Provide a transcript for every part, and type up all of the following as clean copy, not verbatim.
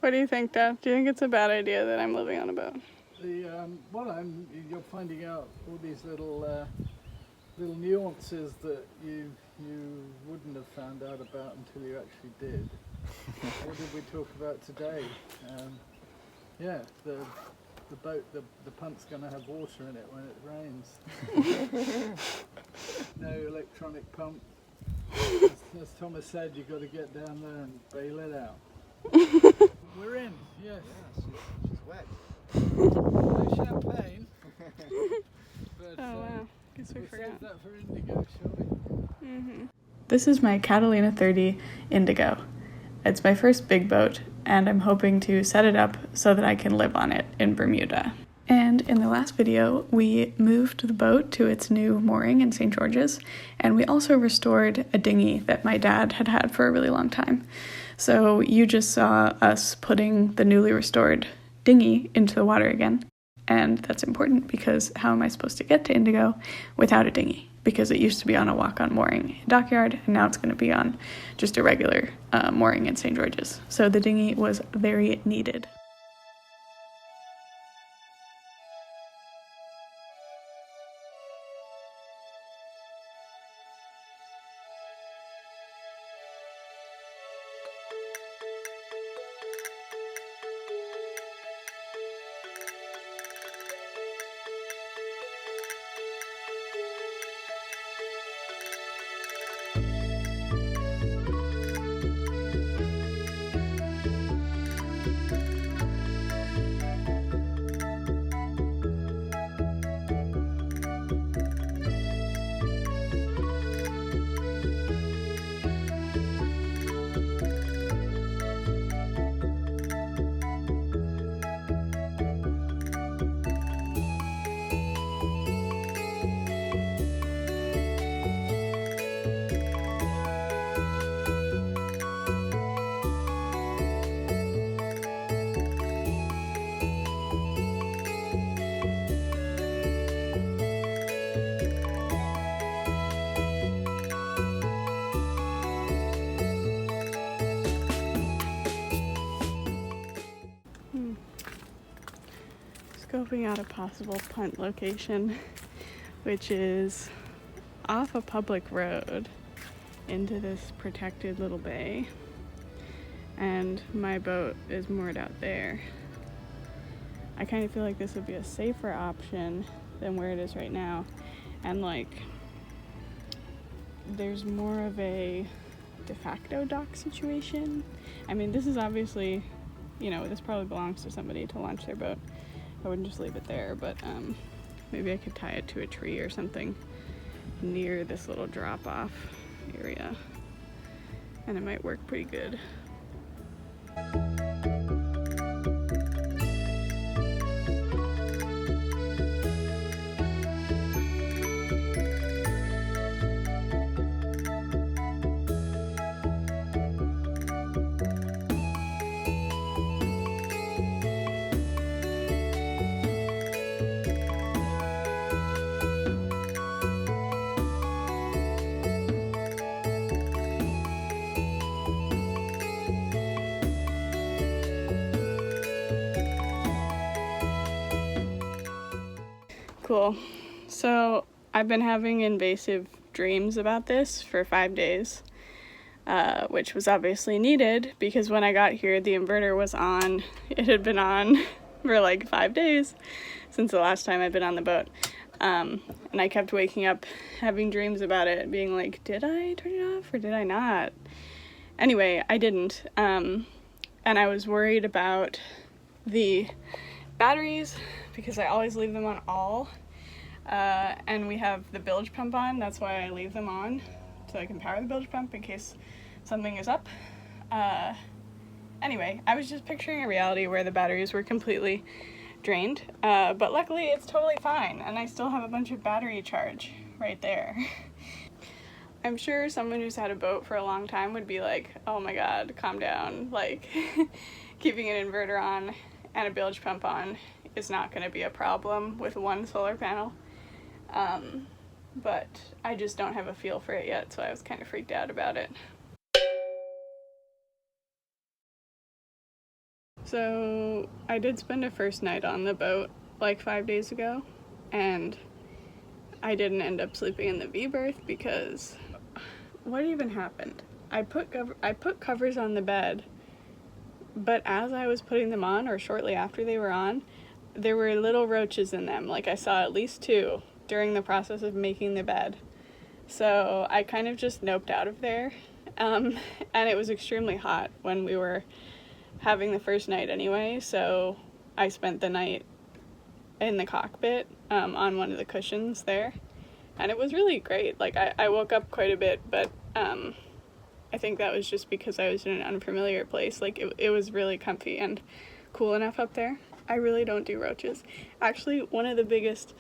What do you think, Dad? Do you think it's a bad idea that I'm living on a boat? You're finding out all these little nuances that you wouldn't have found out about until you actually did. What did we talk about today? The boat, the punt's going to have water in it when it rains. No electronic pump. As Thomas said, you've got to get down there and bail it out. We're in, yes. Yeah, she's wet. No champagne. But, Oh wow, guess we forgot. Save that for Indigo, shall we? Mm-hmm. This is my Catalina 30 Indigo. It's my first big boat, and I'm hoping to set it up so that I can live on it in Bermuda. And in the last video, we moved the boat to its new mooring in St. George's, and we also restored a dinghy that my dad had had for a really long time. So you just saw us putting the newly restored dinghy into the water again. And that's important because how am I supposed to get to Indigo without a dinghy? Because it used to be on a walk-on mooring dockyard, and now it's going to be on just a regular mooring in St. George's. So the dinghy was very needed. Scoping out a possible punt location, which is off a public road into this protected little bay, and my boat is moored out there. I kind of feel like this would be a safer option than where it is right now, and like there's more of a de facto dock situation. I mean, this is obviously, this probably belongs to somebody to launch their boat. I wouldn't just leave it there, but maybe I could tie it to a tree or something near this little drop-off area, and it might work pretty good. Cool. So I've been having invasive dreams about this for 5 days, which was obviously needed because when I got here, the inverter was on. It had been on for like 5 days since the last time I'd been on the boat. And I kept waking up having dreams about it, being like, did I turn it off or did I not? Anyway, I didn't. And I was worried about the batteries because I always leave them on all. And we have the bilge pump on. That's why I leave them on, so I can power the bilge pump in case something is up. Anyway, I was just picturing a reality where the batteries were completely drained, but luckily it's totally fine, and I still have a bunch of battery charge right there. I'm sure someone who's had a boat for a long time would be like, oh my god, calm down, like keeping an inverter on and a bilge pump on is not going to be a problem with one solar panel. But I just don't have a feel for it yet, so I was kind of freaked out about it. So I did spend a first night on the boat like 5 days ago, and I didn't end up sleeping in the V berth because what even happened? I put covers on the bed, but as I was putting them on, or shortly after they were on, there were little roaches in them. Like I saw at least 2 during the process of making the bed. So I kind of just noped out of there. And it was extremely hot when we were having the first night anyway, so I spent the night in the cockpit on one of the cushions there, and it was really great. Like I woke up quite a bit, but I think that was just because I was in an unfamiliar place. Like it was really comfy and cool enough up there. I really don't do roaches. Actually, one of the biggest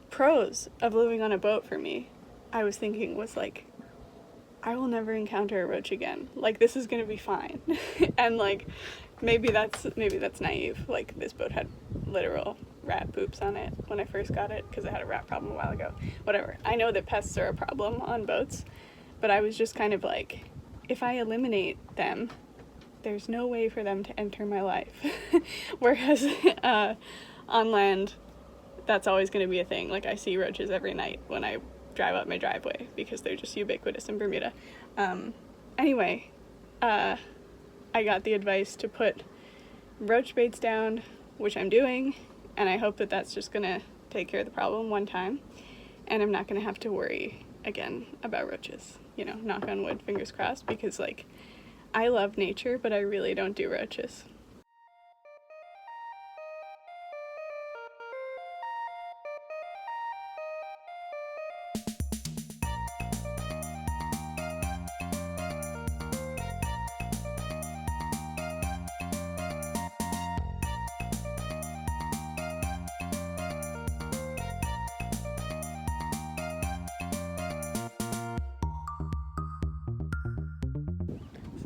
pros of living on a boat for me, I was thinking, was like, I will never encounter a roach again. Like, this is gonna be fine. And like, maybe that's naive. Like, this boat had literal rat poops on it when I first got it because I had a rat problem a while ago. Whatever. I know that pests are a problem on boats, but I was just kind of like, if I eliminate them, there's no way for them to enter my life. Whereas on land, that's always going to be a thing. Like, I see roaches every night when I drive up my driveway because they're just ubiquitous in Bermuda. Anyway, I got the advice to put roach baits down, which I'm doing, and I hope that that's just going to take care of the problem one time, and I'm not going to have to worry again about roaches. You know, knock on wood, fingers crossed, because, like, I love nature, but I really don't do roaches.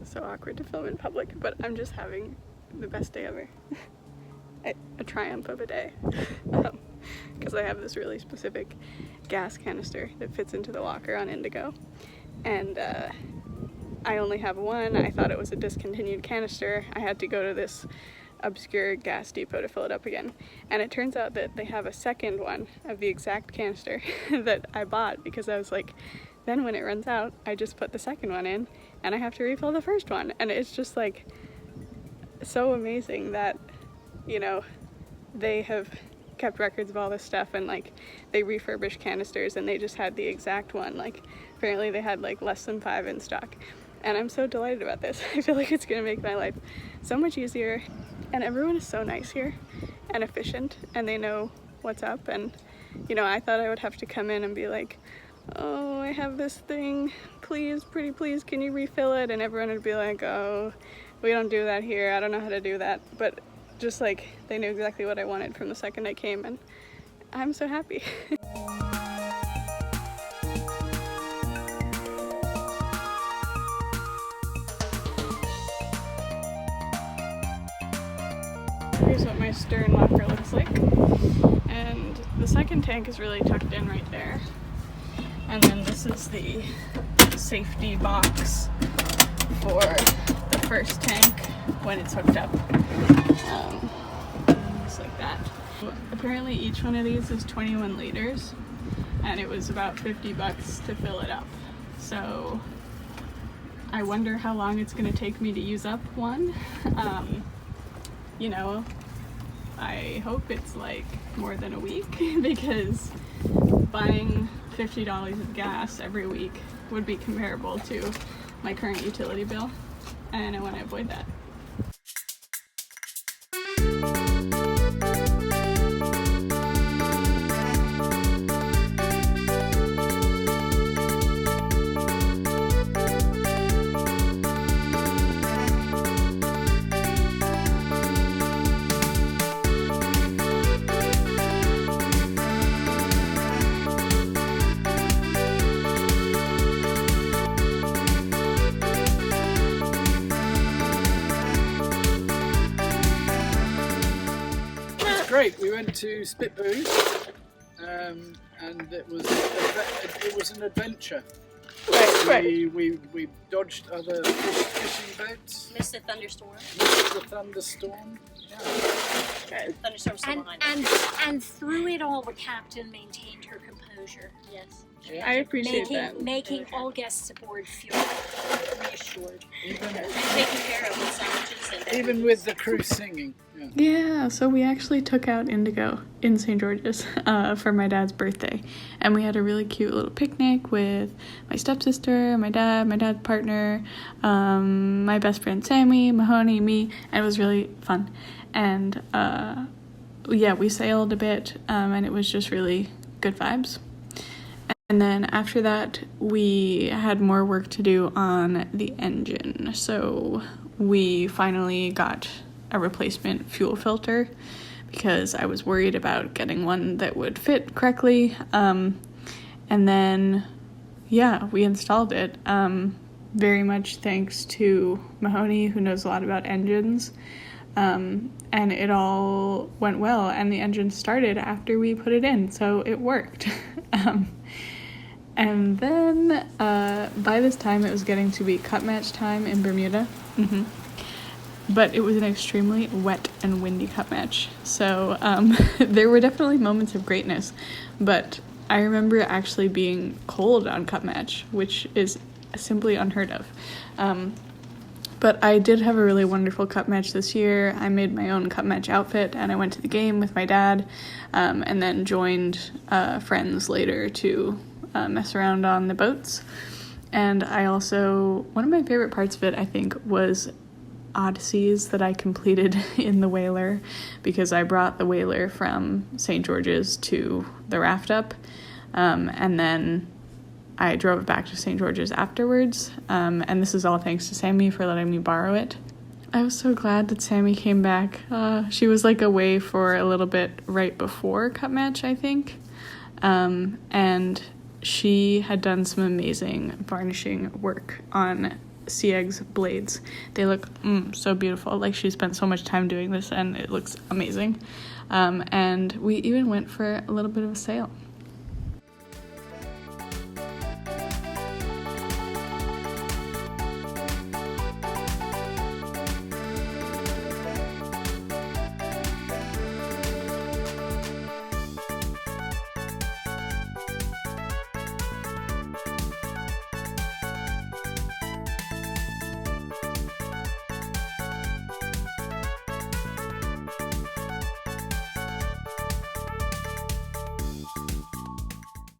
So awkward to film in public, but I'm just having the best day ever. A triumph of a day. Because I have this really specific gas canister that fits into the locker on Indigo, and I only have one. I thought it was a discontinued canister. I had to go to this obscure gas depot to fill it up again, and it turns out that they have a second one of the exact canister that I bought, because I was like, then when it runs out, I just put the second one in and I have to refill the first one. And it's just like so amazing that, you know, they have kept records of all this stuff, and like they refurbish canisters, and they just had the exact one. Like apparently they had like less than 5 in stock, and I'm so delighted about this. I feel like it's gonna make my life so much easier, and everyone is so nice here and efficient, and they know what's up. And you know, I thought I would have to come in and be like, oh, I have this thing, please, pretty please, can you refill it? And everyone would be like, oh, we don't do that here, I don't know how to do that. But just like, they knew exactly what I wanted from the second I came, and I'm so happy. Here's what my stern locker looks like, and the second tank is really tucked in right there. And then this is the safety box for the first tank when it's hooked up. Just like that. Apparently each one of these is 21 liters, and it was about $50 to fill it up. So I wonder how long it's going to take me to use up one. You know, I hope it's like more than a week, because buying $50 of gas every week would be comparable to my current utility bill, and I want to avoid that. Great. We went to Spitboo, and it was an adventure. Right. We dodged other fishing boats. Missed the thunderstorm. Missed the thunderstorm. Yeah. Okay. Thunderstorm's still behind us. And through it all, the captain maintained her composure. Yes. I appreciate that. Making all guests aboard feel reassured. Even, Taking care of the sandwiches and even with the crew singing. Yeah. Yeah, so we actually took out Indigo in St. George's for my dad's birthday. And we had a really cute little picnic with my stepsister, my dad, my dad's partner, my best friend Sammy, Mahoney, me, and it was really fun. And yeah, we sailed a bit, and it was just really good vibes. And then after that, we had more work to do on the engine. So we finally got a replacement fuel filter because I was worried about getting one that would fit correctly. And then, yeah, we installed it. Very much thanks to Mahoney, who knows a lot about engines. And it all went well, and the engine started after we put it in, so it worked. And then by this time it was getting to be cut match time in Bermuda. But it was an extremely wet and windy cut match. So there were definitely moments of greatness. But I remember actually being cold on cut match, which is simply unheard of. But I did have a really wonderful cut match this year. I made my own cut match outfit, and I went to the game with my dad, and then joined friends later to mess around on the boats. And I also, one of my favorite parts of it, I think, was odysseys that I completed in the whaler, because I brought the whaler from St. George's to the raft up, and then I drove it back to St. George's afterwards, and this is all thanks to Sammy for letting me borrow it. I was so glad that Sammy came back. She was like away for a little bit right before cut match, I think, and she had done some amazing varnishing work on Seag's blades. They look so beautiful. Like, she spent so much time doing this, and it looks amazing. And we even went for a little bit of a sail.